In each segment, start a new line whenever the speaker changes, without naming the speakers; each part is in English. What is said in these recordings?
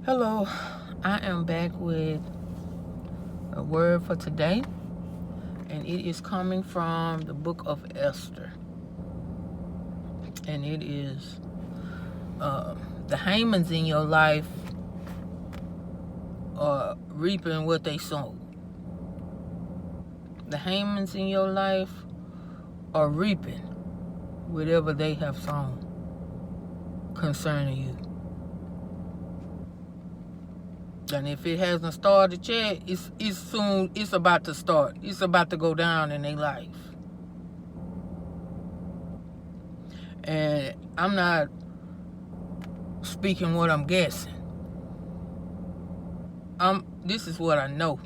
Hello, I am back with a word for today, and it is coming from the book of Esther, and it is the Hamans in your life are reaping what they sowed. The Hamans in your life are reaping whatever they have sown concerning you. And if it hasn't started yet, it's about to start. It's about to go down in their life. And I'm not speaking what I'm guessing. This is what I know.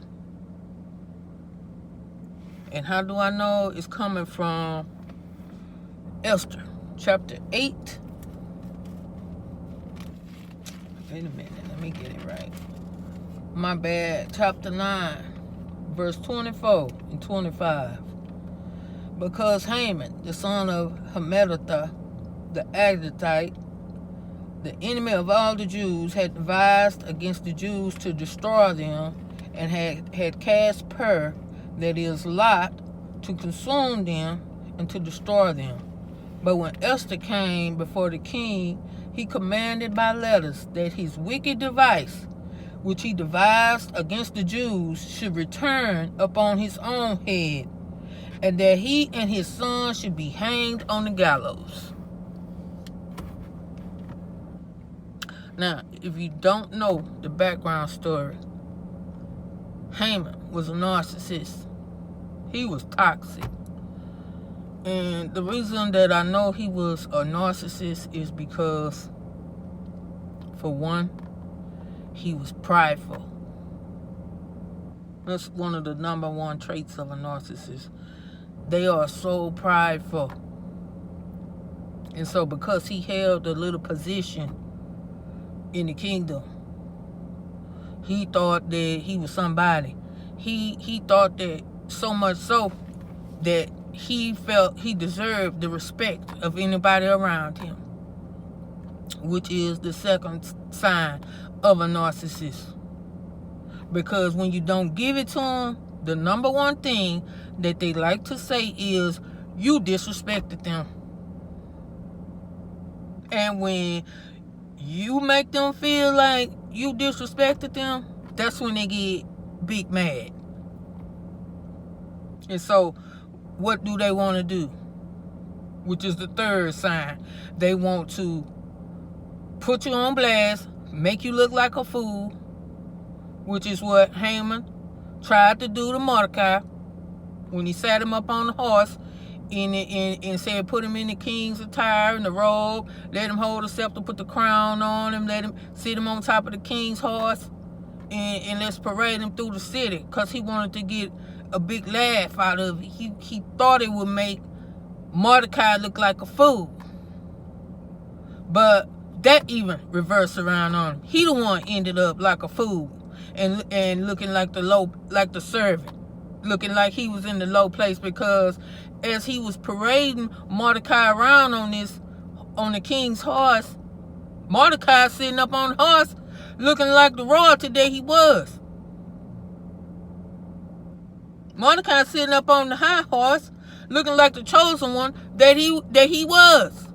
And how do I know? It's coming from Esther, chapter 8. Wait a minute, let me get it right. My bad. Chapter 9, verse 24 and 25. Because Haman, the son of Hammedatha, the Agagite, the enemy of all the Jews, had devised against the Jews to destroy them, and had cast pur, that is, lot, to consume them and to destroy them. But when Esther came before the king, he commanded by letters that his wicked device, which he devised against the Jews, should return upon his own head, and that he and his son should be hanged on the gallows. Now, if you don't know the background story, Haman was a narcissist. He was toxic. And the reason that I know he was a narcissist is because, for one, he was prideful. That's one of the number one traits of a narcissist. They are so prideful. And so because he held a little position in the kingdom, he thought that he was somebody. He thought that so much so that he felt he deserved the respect of anybody around him, which is the second sign of a narcissist. Because when you don't give it to them, the number one thing that they like to say is, you disrespected them. And when you make them feel like you disrespected them, that's when they get big mad. And so what do they want to do? Which is the third sign. They want to put you on blast, make you look like a fool, which is what Haman tried to do to Mordecai when he sat him up on the horse and said, put him in the king's attire, in the robe, let him hold the scepter, put the crown on him, let him sit him on top of the king's horse, and let's parade him through the city, because he wanted to get a big laugh out of it. He thought it would make Mordecai look like a fool. But that even reversed around on him. He the one ended up like a fool and looking like the servant, looking like he was in the low place, because as he was parading Mordecai around on the king's horse, Mordecai sitting up on the horse looking like the royalty that he was. Mordecai sitting up on the high horse looking like the chosen one that he was.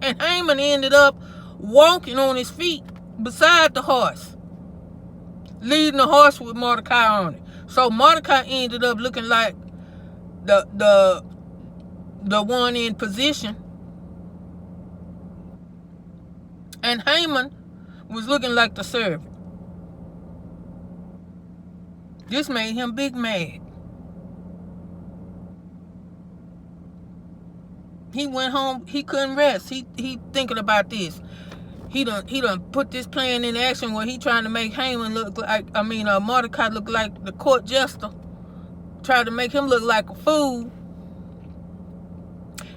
And Haman ended up walking on his feet beside the horse, leading the horse with Mordecai on it. So Mordecai ended up looking like the one in position, and Haman was looking like the servant. This made him big mad. He went home. He couldn't rest. He thinking about this. He done put this plan in action where he trying to make Haman look like, Mordecai look like the court jester. Tried to make him look like a fool.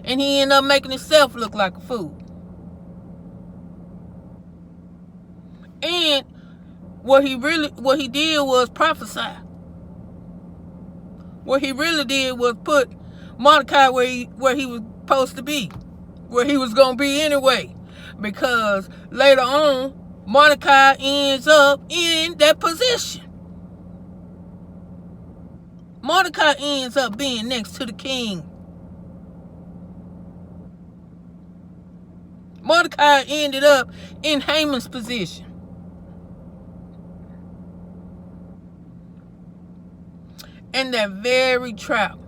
And he ended up making himself look like a fool. And what he did was prophesy. What he really did was put Mordecai where he was supposed to be, where he was going to be anyway. Because later on, Mordecai ends up in that position. Mordecai ends up being next to the king. Mordecai ended up in Haman's position. And that very trap,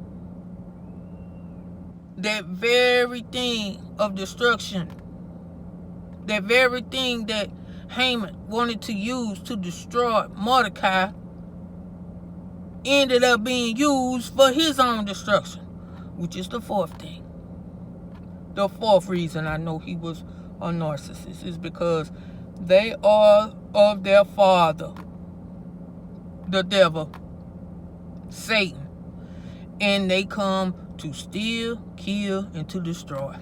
that very thing of destruction, that very thing that Haman wanted to use to destroy Mordecai, ended up being used for his own destruction, which is the fourth thing. The fourth reason I know he was a narcissist is because they are of their father, the devil, Satan, and they come to steal, kill, and to destroy.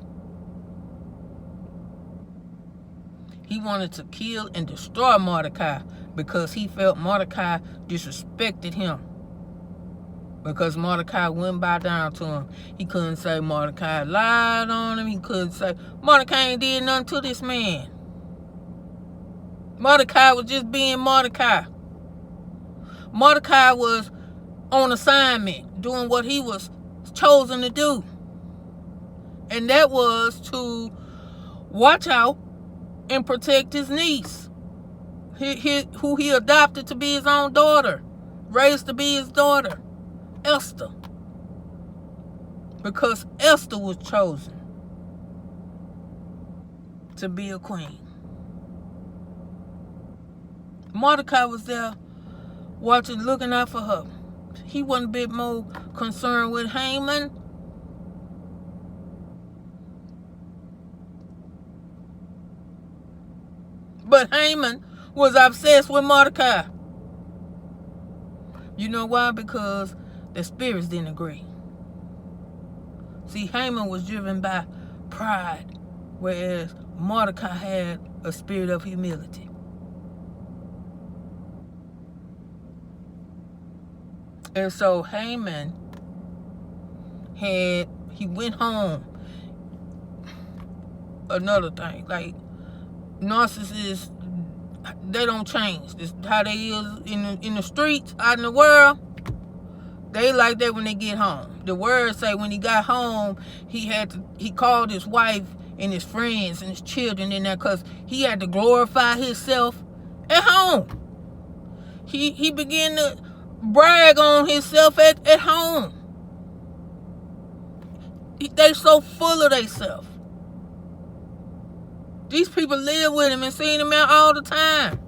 He wanted to kill and destroy Mordecai because he felt Mordecai disrespected him. Because Mordecai wouldn't bow down to him. He couldn't say Mordecai lied on him. He couldn't say Mordecai ain't did nothing to this man. Mordecai was just being Mordecai. Mordecai was on assignment, doing what he was chosen to do. And that was to watch out and protect his niece, who he adopted to be his own daughter, raised to be his daughter, Esther. Because Esther was chosen to be a queen. Mordecai was there watching, looking out for her. He wasn't a bit more concerned with Haman. But Haman was obsessed with Mordecai. You know why? Because the spirits didn't agree. See, Haman was driven by pride, whereas Mordecai had a spirit of humility. And so Haman he went home. Another thing, like narcissists, they don't change. This is how they is in the streets, out in the world. They like that when they get home. The words say when he got home, he called his wife and his friends and his children in there because he had to glorify himself at home. He began to brag on himself at home. They so full of themselves. These people live with him and seen him out all the time.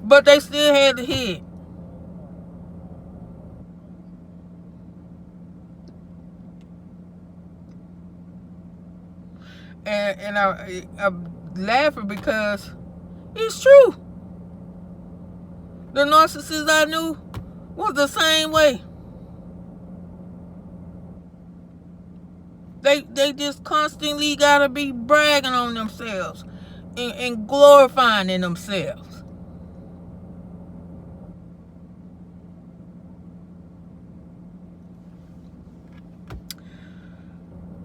But they still had to hit. And I'm laughing because it's true. The narcissist I knew was the same way. They just constantly gotta be bragging on themselves and glorifying in themselves.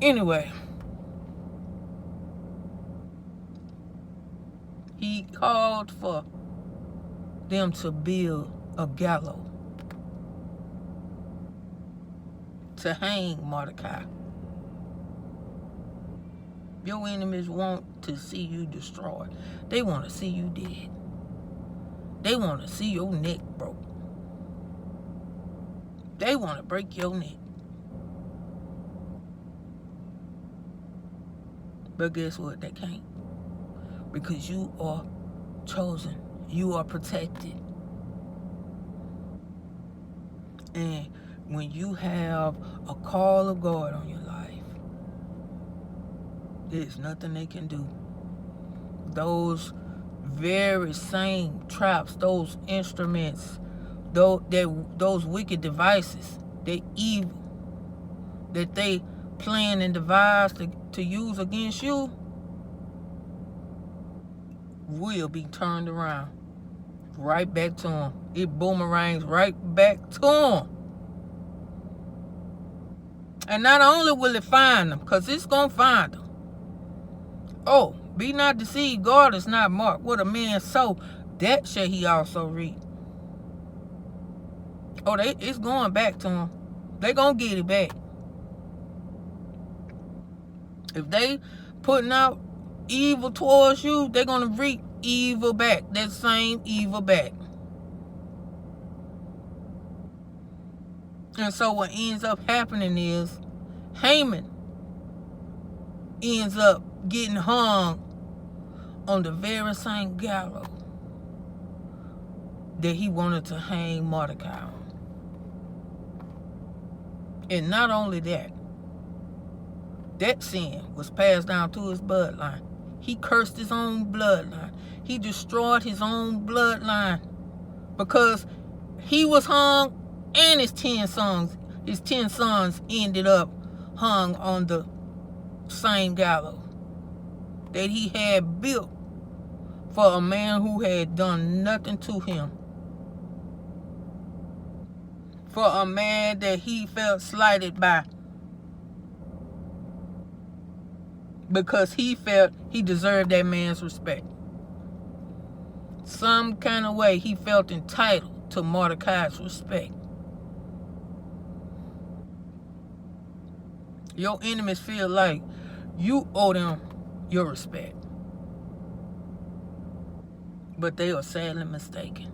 Anyway, he called for them to build a gallows to hang Mordecai. Your enemies want to see you destroyed. They want to see you dead. They want to see your neck broke. They want to break your neck. But guess what? They can't. Because you are chosen. You are protected. And when you have a call of God on your life, there's nothing they can do. Those very same traps, those instruments, those wicked devices, they're evil, that they plan and devise to use against you, will be turned around right back to them. It boomerangs right back to them. And not only will it find them, because it's going to find them. Oh, Be not deceived, God is not mocked. What a man sow, that shall he also reap. Oh, it's going back to him. They gonna get it back. If they putting out evil towards you, they're gonna reap evil back. That same evil back. And so what ends up happening is Haman ends up getting hung on the very same gallows that he wanted to hang Mordecai on. And not only that, that sin was passed down to his bloodline. He cursed his own bloodline. He destroyed his own bloodline because he was hung and his 10 sons ended up hung on the same gallows that he had built for a man who had done nothing to him. For a man that he felt slighted by. Because he felt he deserved that man's respect. Some kind of way he felt entitled to Mordecai's respect. Your enemies feel like you owe them your respect. But they are sadly mistaken.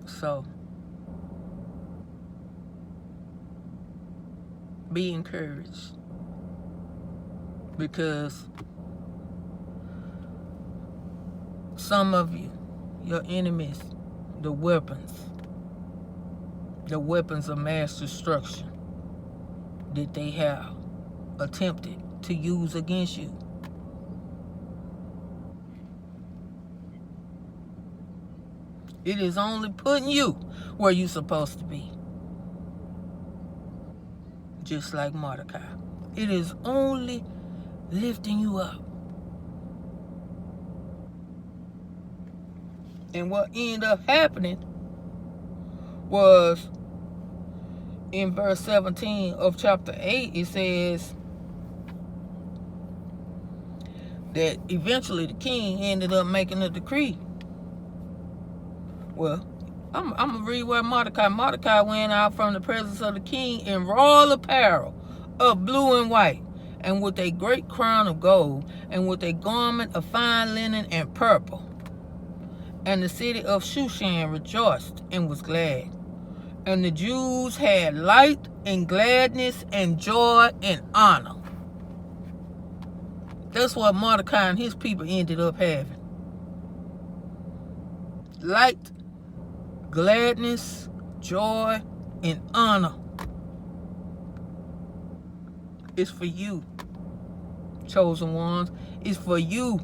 So, be encouraged, because some of you, your enemies, the weapons of mass destruction that they have attempted to use against you, it is only putting you where you're supposed to be. Just like Mordecai. It is only lifting you up. And what ended up happening was in verse 17 of chapter 8, it says that eventually the king ended up making a decree. Well, I'm going to read where Mordecai went out from the presence of the king in royal apparel of blue and white, and with a great crown of gold, and with a garment of fine linen and purple. And the city of Shushan rejoiced and was glad. And the Jews had light and gladness and joy and honor. That's what Mordecai and his people ended up having. Light, gladness, joy, and honor. It's for you, chosen ones. It's for you,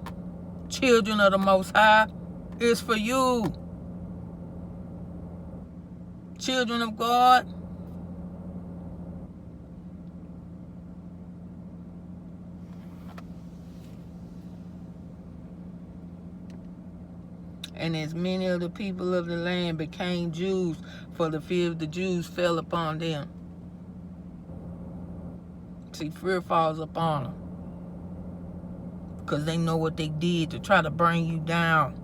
children of the Most High. It's for you, children of God. And as many of the people of the land became Jews, for the fear of the Jews fell upon them. See, fear falls upon them because they know what they did to try to bring you down.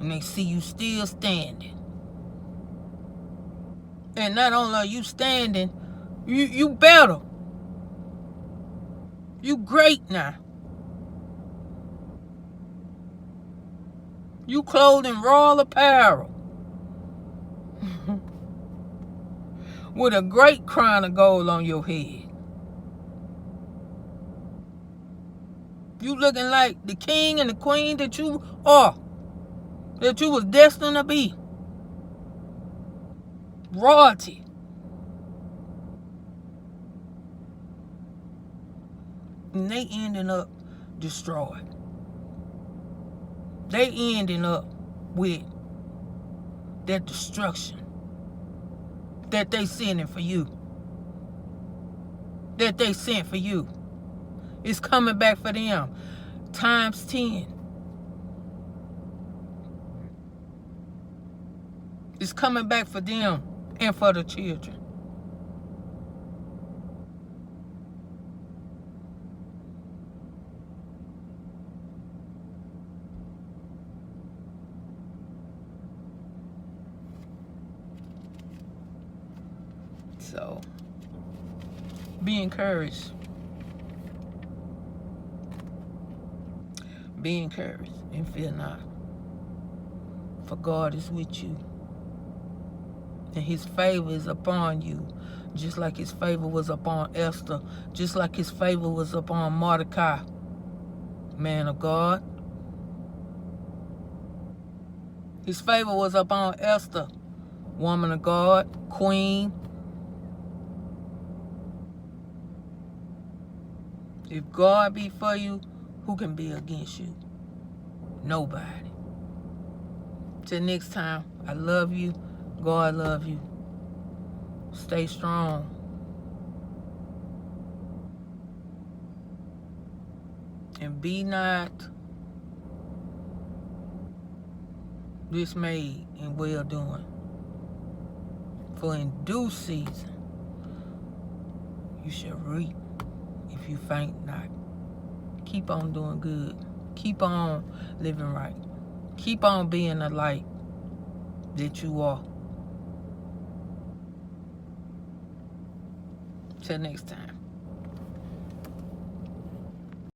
And they see you still standing. And not only are you standing, you better. You great now. You clothed in royal apparel. With a great crown of gold on your head. You looking like the king and the queen that you are. That you was destined to be. Royalty. And they ending up destroyed. They ending up with that destruction that they sending for you. That they sent for you. It's coming back for them. Times 10. It's coming back for them and for the children. So, be encouraged. Be encouraged and fear not. For God is with you. And his favor is upon you. Just like his favor was upon Esther. Just like his favor was upon Mordecai. Man of God. His favor was upon Esther. Woman of God. Queen. If God be for you, who can be against you? Nobody. Till next time, I love you. God love you. Stay strong. And be not dismayed in well doing. For in due season, you shall reap if you faint not. Keep on doing good. Keep on living right. Keep on being the light that you are. Till next time.